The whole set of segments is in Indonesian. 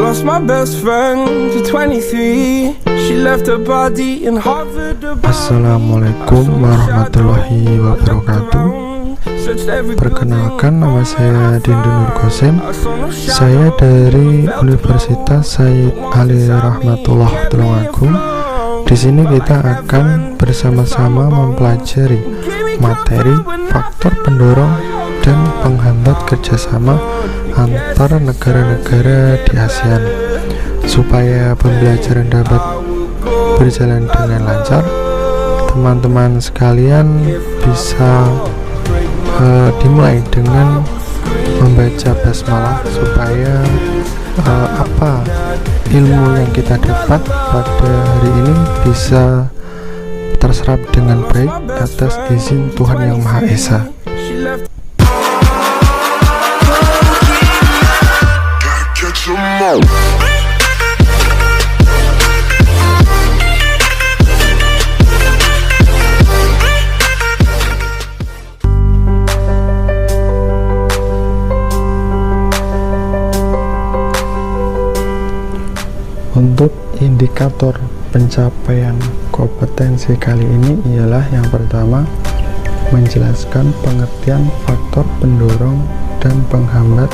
lost my best friend to 23. She left her body in Harvard. Assalamualaikum warahmatullahi wabarakatuh. Perkenalkan, nama saya Dindu Nur Qasim. Saya dari Universitas Said Ali Rahmatullah Tulungagung. Di sini kita akan bersama-sama mempelajari materi faktor pendorong dan penghambat kerjasama antara negara-negara di ASEAN. Supaya pembelajaran dapat berjalan dengan lancar, teman-teman sekalian bisa dimulai dengan membaca basmalah supaya ilmu yang kita dapat pada hari ini bisa terserap dengan baik atas izin Tuhan Yang Maha Esa. Untuk indikator pencapaian kompetensi kali ini ialah yang pertama, menjelaskan pengertian faktor pendorong dan penghambat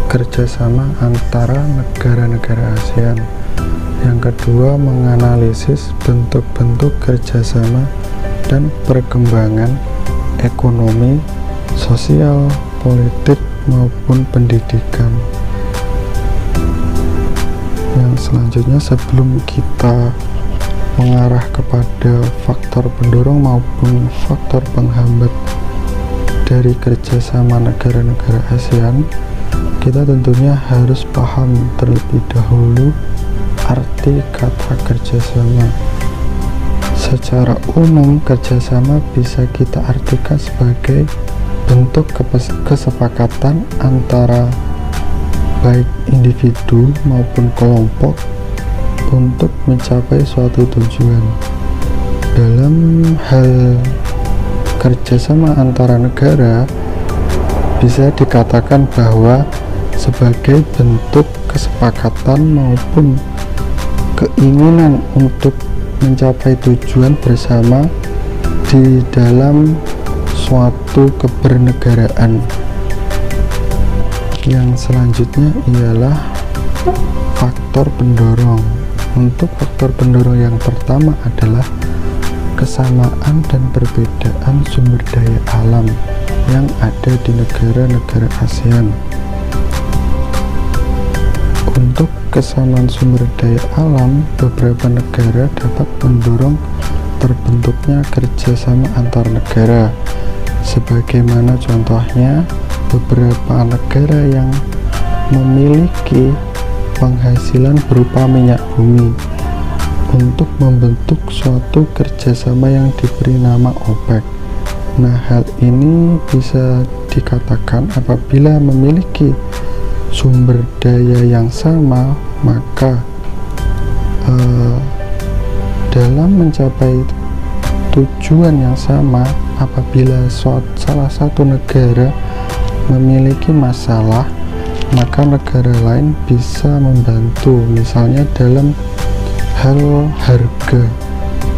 kerjasama antara negara-negara ASEAN. Yang kedua, menganalisis bentuk-bentuk kerjasama dan perkembangan ekonomi, sosial, politik, maupun pendidikan. Yang selanjutnya, sebelum kita mengarah kepada faktor pendorong maupun faktor penghambat dari kerjasama negara-negara ASEAN, kita tentunya harus paham terlebih dahulu arti kata kerjasama. Secara umum, kerjasama bisa kita artikan sebagai bentuk kesepakatan antara baik individu maupun kelompok untuk mencapai suatu tujuan. Dalam hal kerjasama antara negara, bisa dikatakan bahwa sebagai bentuk kesepakatan maupun keinginan untuk mencapai tujuan bersama di dalam suatu kebernegaraan. Yang selanjutnya ialah faktor pendorong. Untuk faktor pendorong yang pertama adalah kesamaan dan perbedaan sumber daya alam yang ada di negara-negara ASEAN. Untuk kesamaan sumber daya alam, beberapa negara dapat mendorong terbentuknya kerjasama antar negara. Sebagaimana contohnya, beberapa negara yang memiliki penghasilan berupa minyak bumi untuk membentuk suatu kerjasama yang diberi nama OPEC. Nah, hal ini bisa dikatakan apabila memiliki sumber daya yang sama, maka dalam mencapai tujuan yang sama, apabila salah satu negara memiliki masalah, maka negara lain bisa membantu, misalnya dalam hal harga.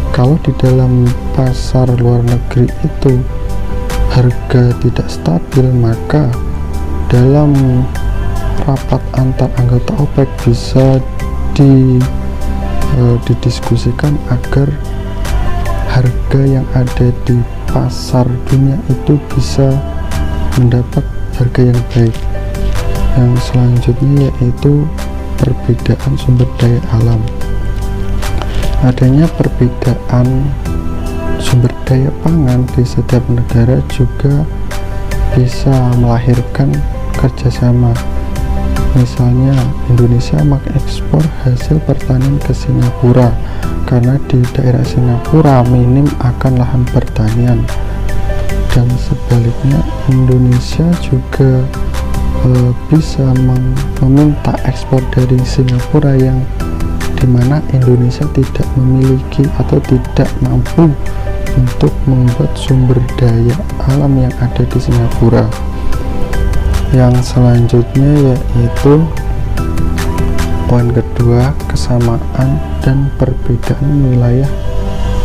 Kalau di dalam pasar luar negeri itu harga tidak stabil, maka dalam rapat antar anggota OPEC bisa didiskusikan agar harga yang ada di pasar dunia itu bisa mendapat harga yang baik. Yang selanjutnya yaitu perbedaan sumber daya alam. Adanya perbedaan sumber daya pangan di setiap negara juga bisa melahirkan kerjasama. Misalnya, Indonesia mengekspor hasil pertanian ke Singapura karena di daerah Singapura minim akan lahan pertanian, dan sebaliknya Indonesia juga bisa meminta ekspor dari Singapura yang dimana Indonesia tidak memiliki atau tidak mampu untuk membuat sumber daya alam yang ada di Singapura. Yang selanjutnya yaitu Poin kedua, kesamaan dan perbedaan wilayah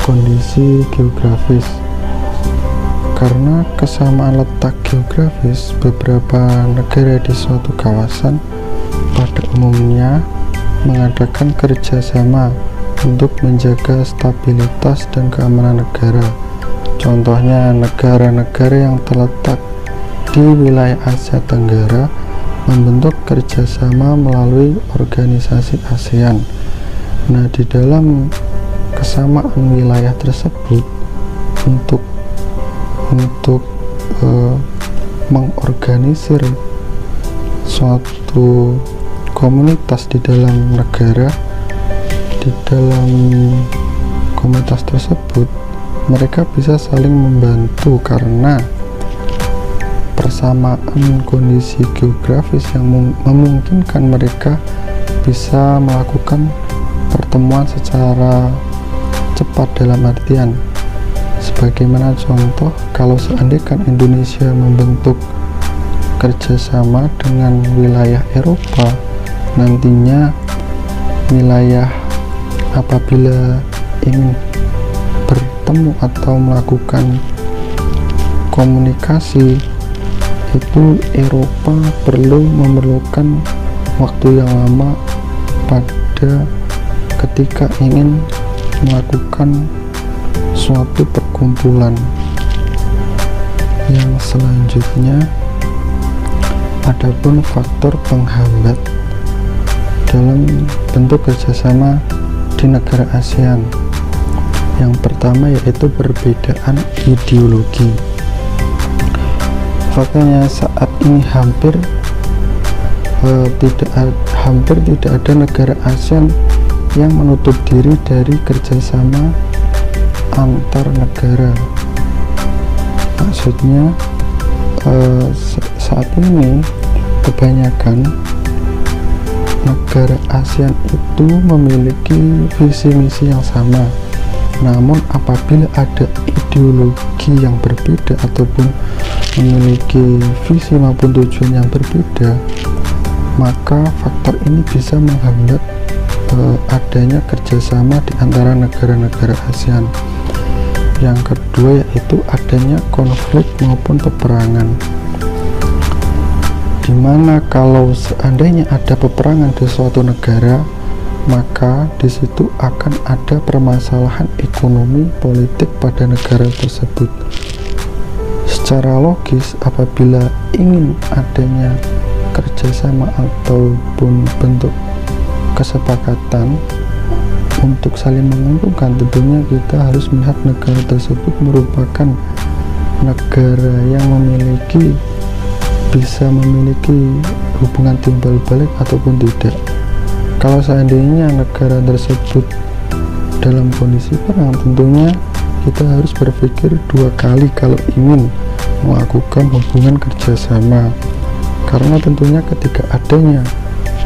kondisi geografis. Karena kesamaan letak geografis, beberapa negara di suatu kawasan pada umumnya mengadakan kerjasama untuk menjaga stabilitas dan keamanan negara. Contohnya, negara-negara yang terletak di wilayah Asia Tenggara membentuk kerjasama melalui organisasi ASEAN. Nah, di dalam kesamaan wilayah tersebut untuk mengorganisir suatu komunitas di dalam negara, di dalam komunitas tersebut mereka bisa saling membantu karena persamaan kondisi geografis yang memungkinkan mereka bisa melakukan pertemuan secara cepat. Dalam artian, sebagaimana contoh, kalau seandainya Indonesia membentuk kerjasama dengan wilayah Eropa, nantinya wilayah apabila ingin bertemu atau melakukan komunikasi, itu Eropa memerlukan waktu yang lama pada ketika ingin melakukan suatu perkumpulan. Yang selanjutnya, adapun faktor penghambat dalam bentuk kerjasama di negara ASEAN. Yang pertama yaitu perbedaan ideologi. Faktanya saat ini hampir tidak ada negara ASEAN yang menutup diri dari kerjasama antar negara. Maksudnya saat ini kebanyakan negara ASEAN itu memiliki visi misi yang sama, namun apabila ada ideologi yang berbeda ataupun memiliki visi maupun tujuan yang berbeda, maka faktor ini bisa menghambat adanya kerjasama di antara negara-negara ASEAN. Yang kedua yaitu adanya konflik maupun peperangan, dimana kalau seandainya ada peperangan di suatu negara, maka di situ akan ada permasalahan ekonomi politik pada negara tersebut. Secara logis, apabila ingin adanya kerjasama ataupun bentuk kesepakatan untuk saling menguntungkan, tentunya kita harus melihat negara tersebut merupakan negara yang bisa memiliki hubungan timbal balik ataupun tidak. Kalau seandainya negara tersebut dalam kondisi perang, tentunya kita harus berpikir dua kali kalau ingin melakukan hubungan kerjasama, karena tentunya ketika adanya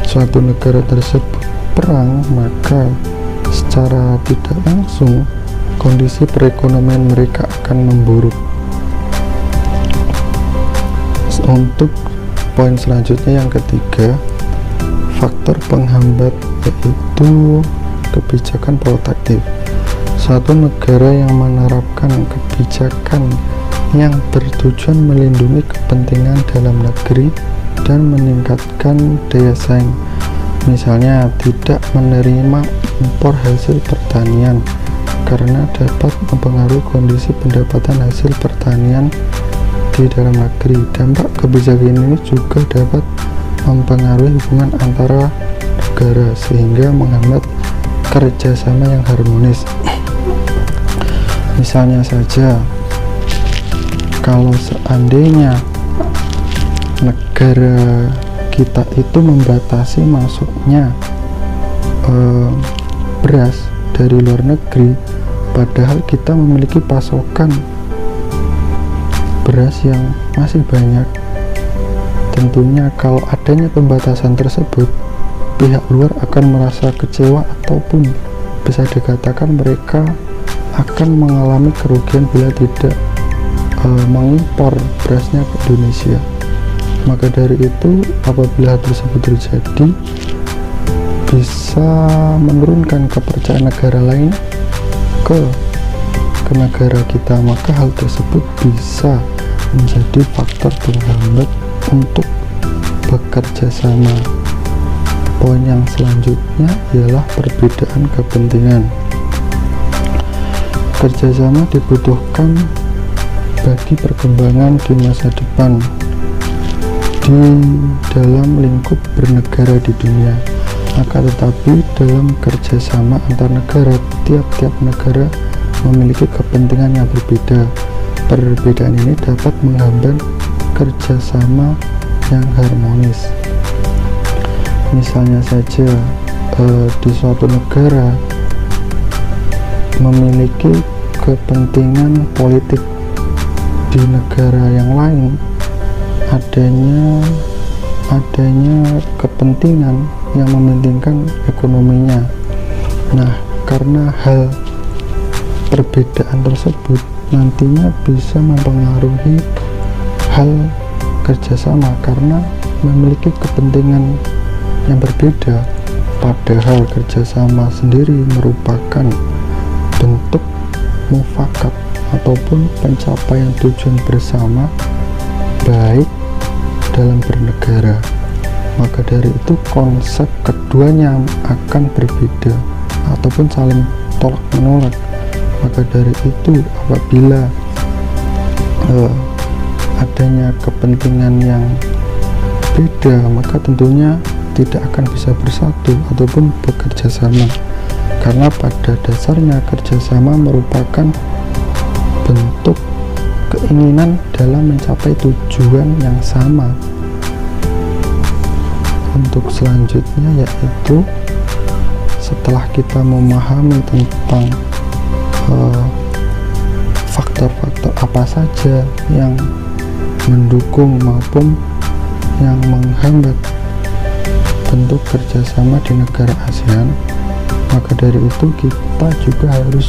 suatu negara tersebut perang, maka secara tidak langsung kondisi perekonomian mereka akan memburuk. Untuk poin selanjutnya yang ketiga, faktor penghambat yaitu kebijakan protektif. Suatu negara yang menerapkan kebijakan yang bertujuan melindungi kepentingan dalam negeri dan meningkatkan daya saing, misalnya tidak menerima impor hasil pertanian karena dapat mempengaruhi kondisi pendapatan hasil pertanian di dalam negeri. Dampak kebijakan ini juga dapat mempengaruhi hubungan antara negara sehingga menghambat kerjasama yang harmonis. Misalnya saja, kalau seandainya negara kita itu membatasi masuknya beras dari luar negeri, padahal kita memiliki pasokan beras yang masih banyak, tentunya kalau adanya pembatasan tersebut, pihak luar akan merasa kecewa ataupun bisa dikatakan mereka akan mengalami kerugian bila tidak mengimpor berasnya ke Indonesia. Maka dari itu, apabila hal tersebut terjadi, bisa menurunkan kepercayaan negara lain ke negara kita, maka hal tersebut bisa menjadi faktor penghambat untuk bekerja sama. Poin yang selanjutnya ialah perbedaan kepentingan. Kerjasama dibutuhkan bagi perkembangan di masa depan di dalam lingkup bernegara di dunia. Akan tetapi dalam kerjasama antar negara, tiap-tiap negara memiliki kepentingan yang berbeda. Perbedaan ini dapat menghambat kerjasama yang harmonis. Misalnya saja di suatu negara memiliki kepentingan politik, di negara yang lain adanya kepentingan yang mementingkan ekonominya. Nah, karena hal perbedaan tersebut nantinya bisa mempengaruhi hal kerjasama karena memiliki kepentingan yang berbeda, padahal kerjasama sendiri merupakan bentuk mufakat ataupun pencapaian tujuan bersama baik dalam bernegara. Maka dari itu konsep keduanya akan berbeda ataupun saling tolak menolak. Maka dari itu apabila adanya kepentingan yang beda, maka tentunya tidak akan bisa bersatu ataupun bekerja sama, karena pada dasarnya kerjasama merupakan bentuk keinginan dalam mencapai tujuan yang sama. Untuk selanjutnya yaitu setelah kita memahami tentang faktor-faktor apa saja yang mendukung maupun yang menghambat bentuk kerjasama di negara ASEAN, maka dari itu kita juga harus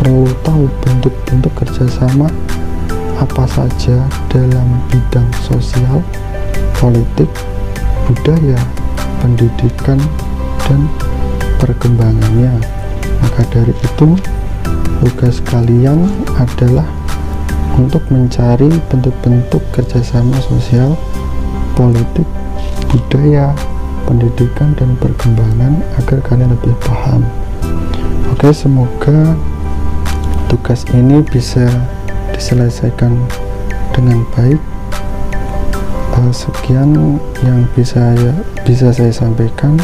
perlu tahu bentuk-bentuk kerjasama apa saja dalam bidang sosial, politik, budaya, pendidikan, dan perkembangannya. Maka dari itu tugas kalian adalah untuk mencari bentuk-bentuk kerjasama sosial, politik, budaya, pendidikan, dan perkembangan agar kalian lebih paham. Oke, semoga tugas ini bisa diselesaikan dengan baik. Sekian yang bisa saya sampaikan.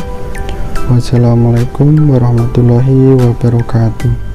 Wassalamualaikum warahmatullahi wabarakatuh.